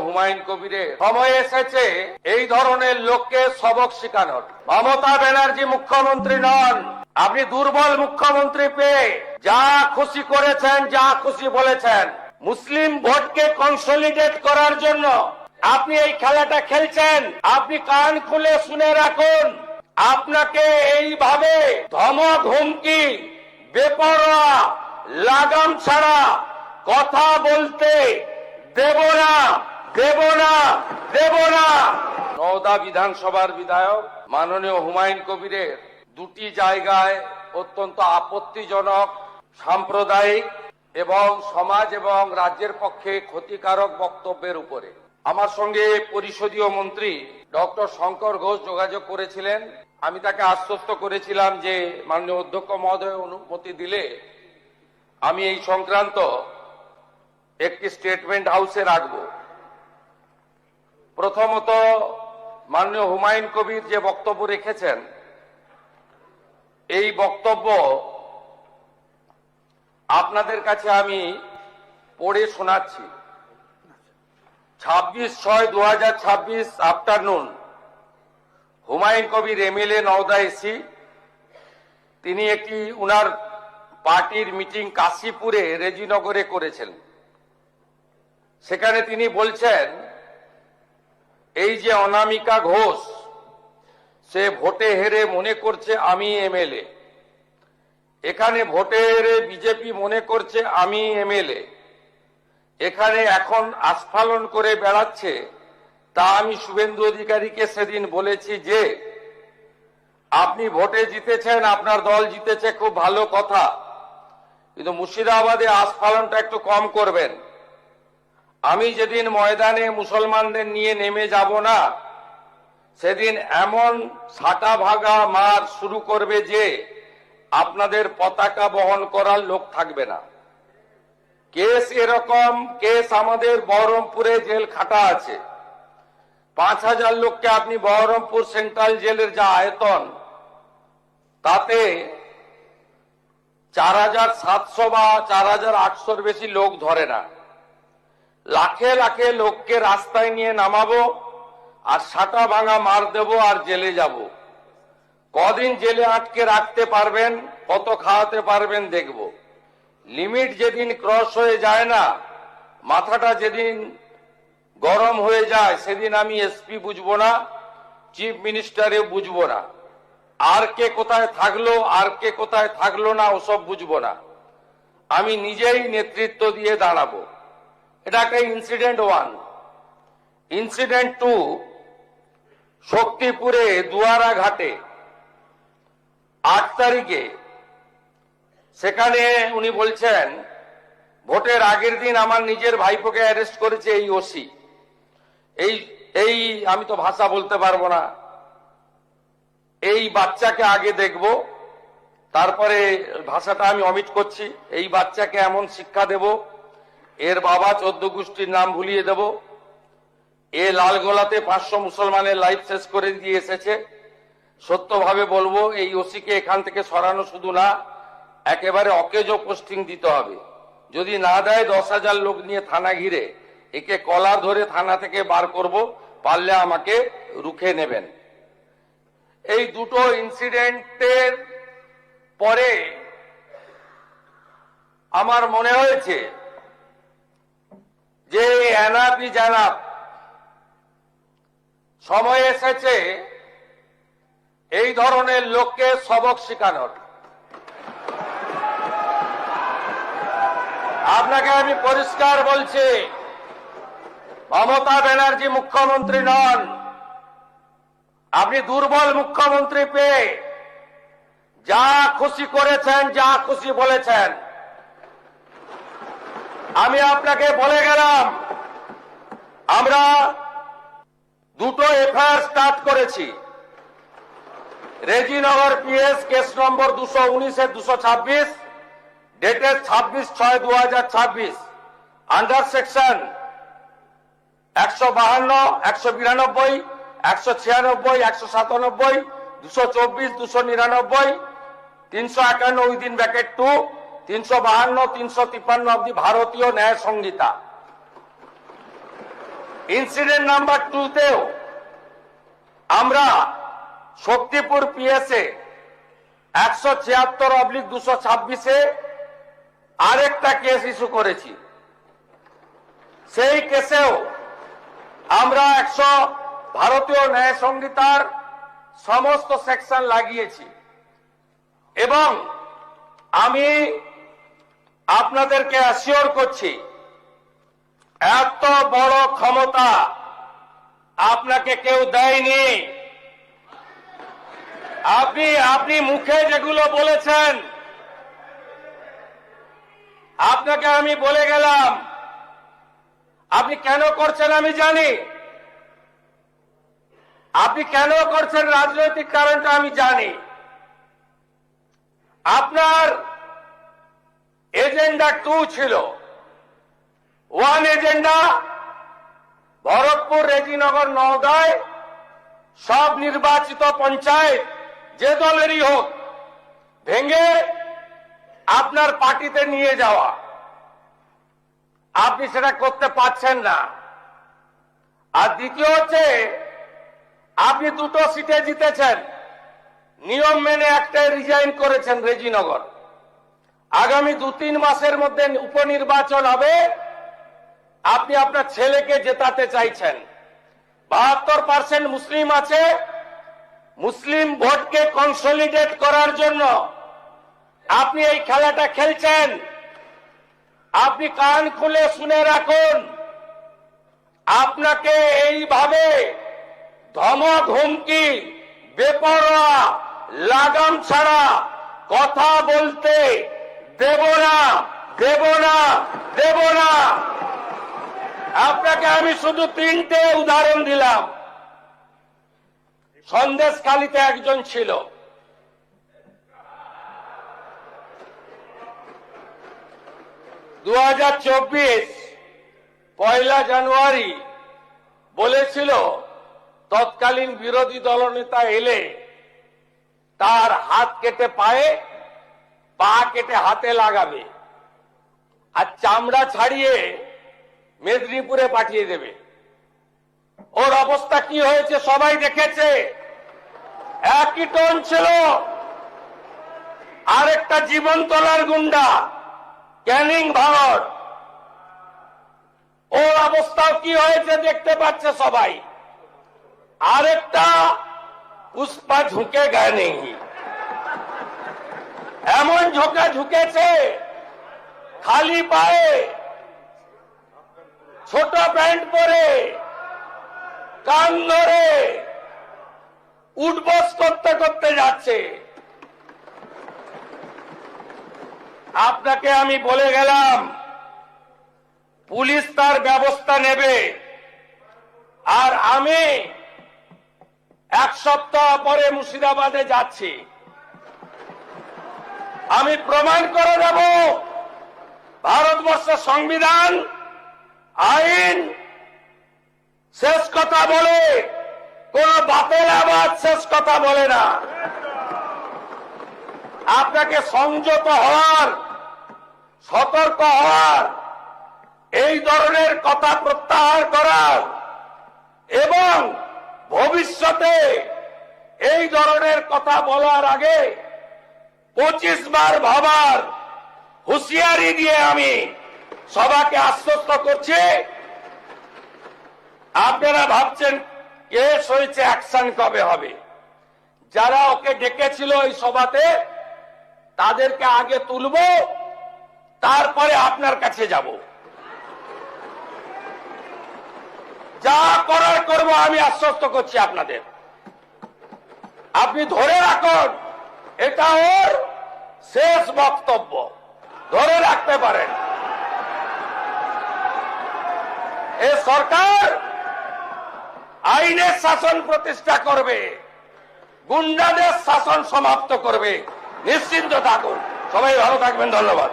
হুমায়ুন কবিরের সময় এসেছে এই ধরনের লোককে সবক শেখানোর। মমতা ব্যানার্জি মুখ্যমন্ত্রী নন, আপনি দুর্বল মুখ্যমন্ত্রী পেয়ে যা খুশি করেছেন, যা খুশি বলেছেন। মুসলিম ভোটকে কনসলিডেট করার জন্য আপনি এই খেলাটা খেলছেন। আপনি কান খুলে শুনে রাখুন, আপনাকে এইভাবে ধমক হুমকি বেপরোয়া লাগাম ছাড়া কথা বলতে দেব না, দেব না, দেব না। নওদা বিধানসভার বিধায়ক মাননীয় হুমায়ুন কবিরের দুটি জায়গায় অত্যন্ত আপত্তিজনক, সাম্প্রদায়িক এবং সমাজ এবং রাজ্যের পক্ষে ক্ষতিকারক বক্তব্যের উপরে আমার সঙ্গে পরিষদীয় মন্ত্রী ডক্টর শঙ্কর ঘোষ যোগাযোগ করেছিলেন। আমি তাকে আশ্বস্ত করেছিলাম যে মাননীয় অধ্যক্ষ মহোদয় অনুমতি দিলে আমি এই সংক্রান্ত একটি স্টেটমেন্ট হাউসে রাখব। প্রথমত, মাননীয় হুমায়ুন কবির যে বক্তব্য রেখেছেন, এই বক্তব্য আপনাদের কাছে আমি পড়ে শোনাচ্ছি। 26/6/2026 afternoon Humayun Kabir MLA Nowda AC, তিনি একটি উনার পার্টির মিটিং কাশীপুরে রেজিনগরে করেছেন। সেখানে তিনি বলছেন, এই যে অনামিকা ঘোষ, সে ভোটে হেরে মনে করছে আমি এমএলএ, এখানে ভোটে হেরে বিজেপি মনে করছে আমি এমএলএ, এখানে এখন আস্ফালন করে বেড়াচ্ছে। তা আমি শুভেন্দু অধিকারীকে সেদিন বলেছি যে আপনি ভোটে জিতেছেন, আপনার দল জিতেছে, খুব ভালো কথা, কিন্তু মুর্শিদাবাদে আস্ফালনটা একটু কম করবেন। আমি যেদিন ময়দানে মুসলমানদের নিয়ে নেমে যাব না, সেদিন এমন ছাটা ভাগা মার শুরু করবে যে আপনাদের পতাকা বহন করার লোক থাকবে না। কেস এরকম কেস আমাদের বহরমপুরে জেল খাটা আছে। 5000 লোককে আপনি বহরমপুর সেন্ট্রাল জেলের যা আয়তন, তাতে 4700 বা 4800 বেশি লোক ধরে না। লাখে লাখে লোককে রাস্তায় নিয়ে নামাবো আর ছাটা ভাঙা মার দেব আর জেলে যাব। কদিন জেলে আটকে রাখতে পারবেন, কত খাওয়াতে পারবেন দেখব। লিমিট যেদিন ক্রস হয়ে যায় না, মাথাটা যেদিন গরম হয়ে যায়, সেদিন আমি এসপি বুঝবো না, চিফ মিনিস্টারে বুঝবো না, আর কে কোথায় থাকলো আর কে কোথায় থাকলো না ওসব বুঝবো না। আমি নিজেই নেতৃত্ব দিয়ে দাঁড়াবো। এটা একটা ইনসিডেন্ট 1। ইনসিডেন্ট 2, শক্তিপুরে দুয়ারা ঘাটে 8 তারিখে, সেখানে উনি বলছেন ভোটের আগের দিন আমার নিজের ভাইপোকে অ্যারেস্ট করেছে এই ওসি। এই আমি তো ভাষা বলতে পারবো না। এই বাচ্চাকে আগে দেখব, তারপরে ভাষাটা আমি অমিট করছি। এই বাচ্চাকে এমন শিক্ষা দেব, এর বাবা 14 গোষ্ঠীর নাম ভুলিয়ে দেব। এ লালগোলাতে 500 মুসলমানের লাইফ শেষ করে দিয়ে এসেছে। সত্যভাবে বলবো, এই ওসিকে এখান থেকে সরানো শুধু না, একেবারে অকেজো পোস্টিং দিতে হবে। যদি না দেয় 10,000 লোক নিয়ে থানা ঘিরে একে কলার ধরে থানা থেকে বার করব, পারলে আমাকে রুখে নেবেন। এই দুটো ইনসিডেন্টের পরে আমার মনে হয়েছে যে এনাফ ইজ এনাফ। সময় এসেছে এই ধরনের লোককে সবক শেখানোর। আপনাকে আমি পরিষ্কার বলছি, মমতা ব্যানার্জি মুখ্যমন্ত্রী নন, আপনি দুর্বল মুখ্যমন্ত্রী পেয়ে যা খুশি করেছেন, যা খুশি বলেছেন। আমি আপনাকে বলে গেলাম, আমরা দুটো এফআইআর স্টার্ট করেছি। Rejinagar PS case number 219/226, dated 26/6/2026, under section 152, 192, 196, 197, 224, 299, 351 within bracket 2, 352, 353 of the ভারতীয় ন্যায় সংহিতা। ইনসিডেন্ট নাম্বার 2তেও আমরা শক্তিপুর পিএসএ 176/226-এ আরেকটা কেস ইস্যু করেছি। সেই কেসেও আমরা ভারতীয় ন্যায় সংহিতার সমস্ত সেকশন লাগিয়েছি এবং আমি আপনাদেরকে অ্যাসিওর করছি এত বড় ক্ষমতা আপনাকে কেউ দেয়নি। আপনি মুখে যেগুলো বলেছেন, আপনাকে আমি বলে গেলাম, আপনি কেন করছেন আমি জানি, আপনি কেন করছেন রাজনৈতিক কারণটা আমি জানি। আপনার এজেন্ডা 2 ছিল। 1 এজেন্ডা ভরতপুর, রেজিনগর, নওদায় সব নির্বাচিত পঞ্চায়েত যে দলেরই হোক ভেঙে আপনার পার্টিতে নিয়ে যাওয়া। আপনি সেটা করতে পারছেন না। আর দ্বিতীয় হচ্ছে আপনি 2টো সিটে জিতেছেন, নিয়ম মেনে একটাই রিজাইন করেছেন রেজিনগর। আগামী 2-3 মাসের মধ্যে উপনির্বাচন হবে, আপনি আপনার ছেলেকে জেতাতে চাইছেন। 72% মুসলিম আছে, মুসলিম ভোটকে কনসলিডেট করার জন্য আপনি এই খেলাটা খেলছেন। আপনি কান খুলে শুনে রাখুন, আপনাকে এইভাবে ধমক হুমকি বেপরোয়া লাগাম ছাড়া কথা বলতে দেব না, দেব না, দেব না। আপনাকে আমি শুধু 3টে উদাহরণ দিলাম। সন্দেশখালীতে একজন ছিল, 2024 1 জানুয়ারি বলেছিল তৎকালীন বিরোধী দলনেতা এলে তার হাত কেটে পায়ে, পা কেটে হাতে লাগাবে আর চামড়া ছাড়িয়ে মেদিনীপুরে পাঠিয়ে দেবে। ওর অবস্থা কি হয়েছে সবাই দেখেছে। একই টোন ছিল। আরেকটা জীবনতলার গুন্ডা ক্যানিং ভারত, ওর অবস্থাও কি হয়েছে দেখতে পাচ্ছে সবাই। আরেকটা পুষ্পা ঝুঁকে গায়ে নেই, এমন ঝোঁকা ঝুঁকেছে খালি পায়ে, ছোট প্যান্ট পরে, কান ধরে উঠবস করতে করতে যাচ্ছে। আপনাকে আমি বলে গেলাম পুলিশ তার ব্যবস্থা নেবে। আর আমি 1 সপ্তাহ পরে মুর্শিদাবাদে যাচ্ছি। আমি প্রমাণ করে দেব ভারতবর্ষের সংবিধান, আইন শেষ কথা বলে, কোন বাতেল আবাদ শেষ কথা বলে না। আপনাকে সংযত হওয়ার, সতর্ক হওয়ার, এই ধরনের কথা প্রত্যাহার করার এবং ভবিষ্যতে এই ধরনের কথা বলার আগে 25 বার ভাবার হুঁশিয়ারি দিয়ে আমি সবাইকে আশ্বস্ত করছি। আপনারা ভাবছেন কেস হয়েছে, অ্যাকশন কবে হবে? যারা ওকে ডেকেছিল এই সভাতে তাদেরকে আগে তুলব, তারপরে আপনার কাছে যাব। যা করার করব, আমি আশ্বস্ত করছি আপনাদের। আপনি ধরে রাখুন, এটা ওর শেষ বক্তব্য, ধরে রাখতে পারেন। এই সরকার আইনের শাসন প্রতিষ্ঠা করবে, গুন্ডাদের শাসন সমাপ্ত করবে, নিশ্চিন্ত থাকুন। সবাই ভালো থাকবেন, ধন্যবাদ।